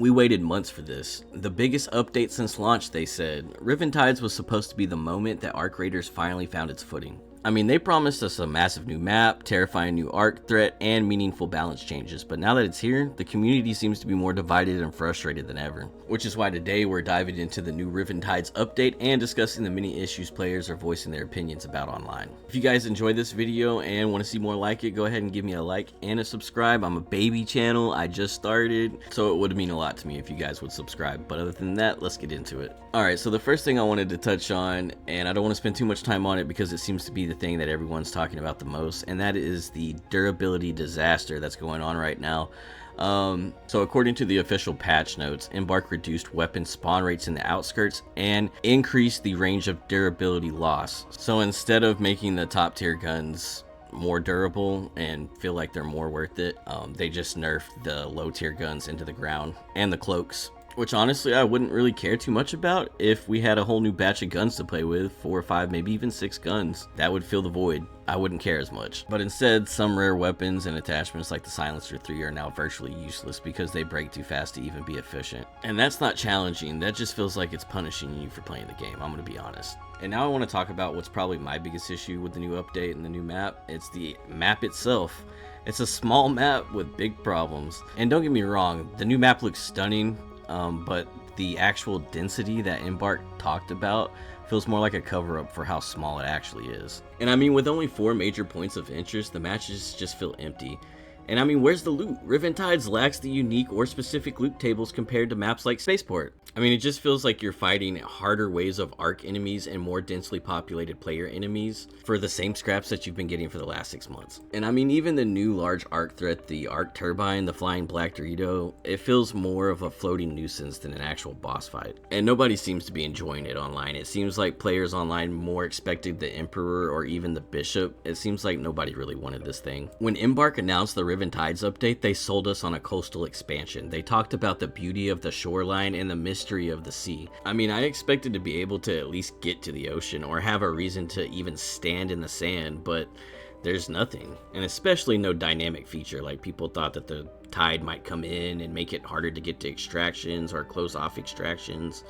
We waited months for this. The biggest update since launch, they said. Riven Tides was supposed to be the moment that Arc Raiders finally found its footing. I mean, they promised us a massive new map, terrifying new arc threat, and meaningful balance changes, but now that it's here, the community seems to be more divided and frustrated than ever. Which is why today we're diving into the new Riven Tides update and discussing the many issues players are voicing their opinions about online. If you guys enjoyed this video and want to see more like it, go ahead and give me a like and a subscribe. I'm a baby channel, I just started, so it would mean a lot to me if you guys would subscribe, but other than that, let's get into it. Alright, so the first thing I wanted to touch on, and I don't want to spend too much time on it because it seems to be the thing that everyone's talking about the most, and that is the durability disaster that's going on right now. So according to the official patch notes, Embark reduced weapon spawn rates in the outskirts and increased the range of durability loss. So instead of making the top tier guns more durable and feel like they're more worth it, they just nerfed the low tier guns into the ground and the cloaks. Which honestly I wouldn't really care too much about if we had a whole new batch of guns to play with, 4 or 5, maybe even 6 guns. That would fill the void. I wouldn't care as much. But instead, some rare weapons and attachments like the Silencer 3 are now virtually useless because they break too fast to even be efficient. And that's not challenging, that just feels like it's punishing you for playing the game, I'm gonna be honest. And now I want to talk about what's probably my biggest issue with the new update and the new map. It's the map itself. It's a small map with big problems. And don't get me wrong, the new map looks stunning, but the actual density that Embark talked about feels more like a cover-up for how small it actually is. And I mean, with only 4 major points of interest, the matches just feel empty. And I mean, where's the loot? Riven Tides lacks the unique or specific loot tables compared to maps like Spaceport. I mean, it just feels like you're fighting harder waves of arc enemies and more densely populated player enemies for the same scraps that you've been getting for the last 6 months. And I mean, even the new large arc threat, the Arc Turbine, the Flying Black Dorito, it feels more of a floating nuisance than an actual boss fight. And nobody seems to be enjoying it online. It seems like players online more expected the Emperor or even the Bishop. It seems like nobody really wanted this thing. When Embark announced the Riven Tides update, they sold us on a coastal expansion. They talked about the beauty of the shoreline and the mystery of the sea. I mean, I expected to be able to at least get to the ocean or have a reason to even stand in the sand, but there's nothing, and especially no dynamic feature. Like, people thought that the tide might come in and make it harder to get to extractions or close off extractions.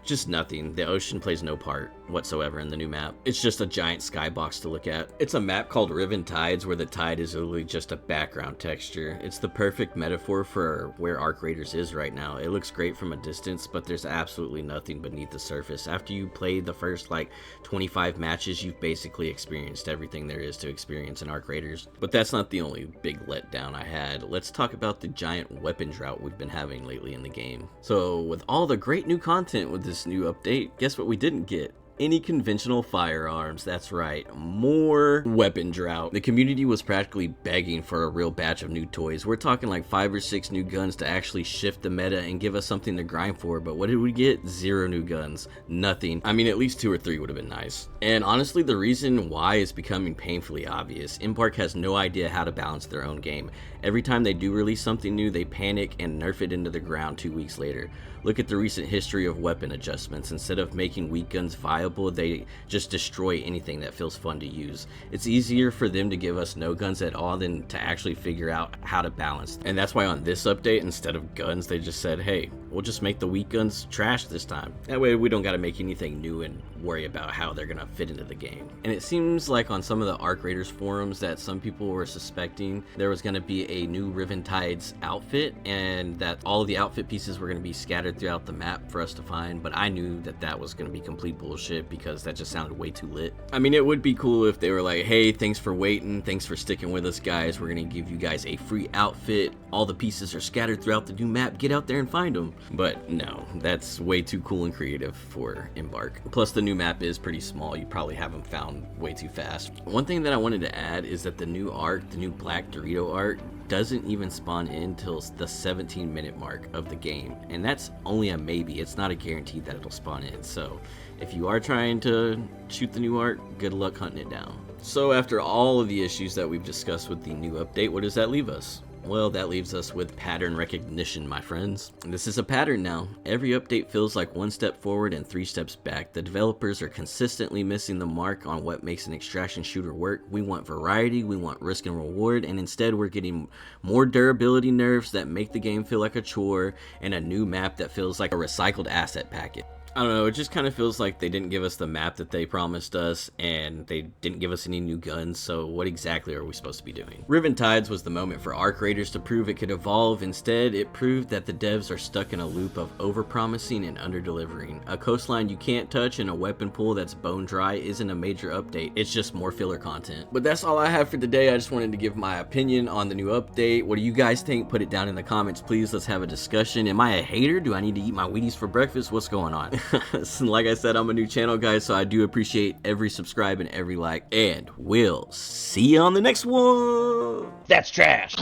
Just nothing. The ocean plays no part whatsoever in the new map. It's just a giant skybox to look at. It's a map called Riven Tides where the tide is literally just a background texture. It's the perfect metaphor for where Arc Raiders is right now. It looks great from a distance, but there's absolutely nothing beneath the surface. After you play the first like 25 matches, you've basically experienced everything there is to experience in Arc Raiders. But that's not the only big letdown I had. Let's talk about the giant weapon drought we've been having lately in the game. So with all the great new content with this new update, guess what we didn't get? Any conventional firearms. That's right, more weapon drought. The community was practically begging for a real batch of new toys. We're talking like 5 or 6 new guns to actually shift the meta and give us something to grind for, but what did we get? 0 new guns. Nothing. I mean, at least 2 or 3 would have been nice. And honestly, the reason why is becoming painfully obvious. Embark has no idea how to balance their own game. Every time they do release something new, they panic and nerf it into the ground 2 weeks later. Look at the recent history of weapon adjustments. Instead of making weak guns viable, they just destroy anything that feels fun to use. It's easier for them to give us no guns at all than to actually figure out how to balance. And that's why on this update, instead of guns, they just said, hey, we'll just make the weak guns trash this time. That way we don't got to make anything new and worry about how they're gonna fit into the game. And it seems like on some of the Arc Raiders forums that some people were suspecting there was gonna be a new Riven Tides outfit and that all of the outfit pieces were gonna be scattered throughout the map for us to find, but I knew that that was gonna be complete bullshit because that just sounded way too lit. I mean, it would be cool if they were like, hey, thanks for waiting, thanks for sticking with us guys, we're gonna give you guys a free outfit, all the pieces are scattered throughout the new map, get out there and find them. But no, that's way too cool and creative for Embark. Plus the new map is pretty small, you probably have them found way too fast. One thing that I wanted to add is that the new arc, the new Black Dorito arc, doesn't even spawn in till the 17-minute mark of the game, and that's only a maybe. It's not a guarantee that it'll spawn in, so if you are trying to shoot the new arc, good luck hunting it down. So after all of the issues that we've discussed with the new update, what does that leave us? Well, that leaves us with pattern recognition, my friends. This is a pattern now. Every update feels like one step forward and 3 steps back. The developers are consistently missing the mark on what makes an extraction shooter work. We want variety, we want risk and reward, and instead we're getting more durability nerfs that make the game feel like a chore, and a new map that feels like a recycled asset packet. I don't know, it just kind of feels like they didn't give us the map that they promised us, and they didn't give us any new guns, so what exactly are we supposed to be doing? Riven Tides was the moment for our creators to prove it could evolve. Instead, it proved that the devs are stuck in a loop of over-promising and under-delivering. A coastline you can't touch and a weapon pool that's bone dry isn't a major update, it's just more filler content. But that's all I have for today. I just wanted to give my opinion on the new update. What do you guys think? Put it down in the comments, please. Let's have a discussion. Am I a hater? Do I need to eat my Wheaties for breakfast? What's going on? Like I said, I'm a new channel, guys, so I do appreciate every subscribe and every like, and we'll see you on the next one. That's trash.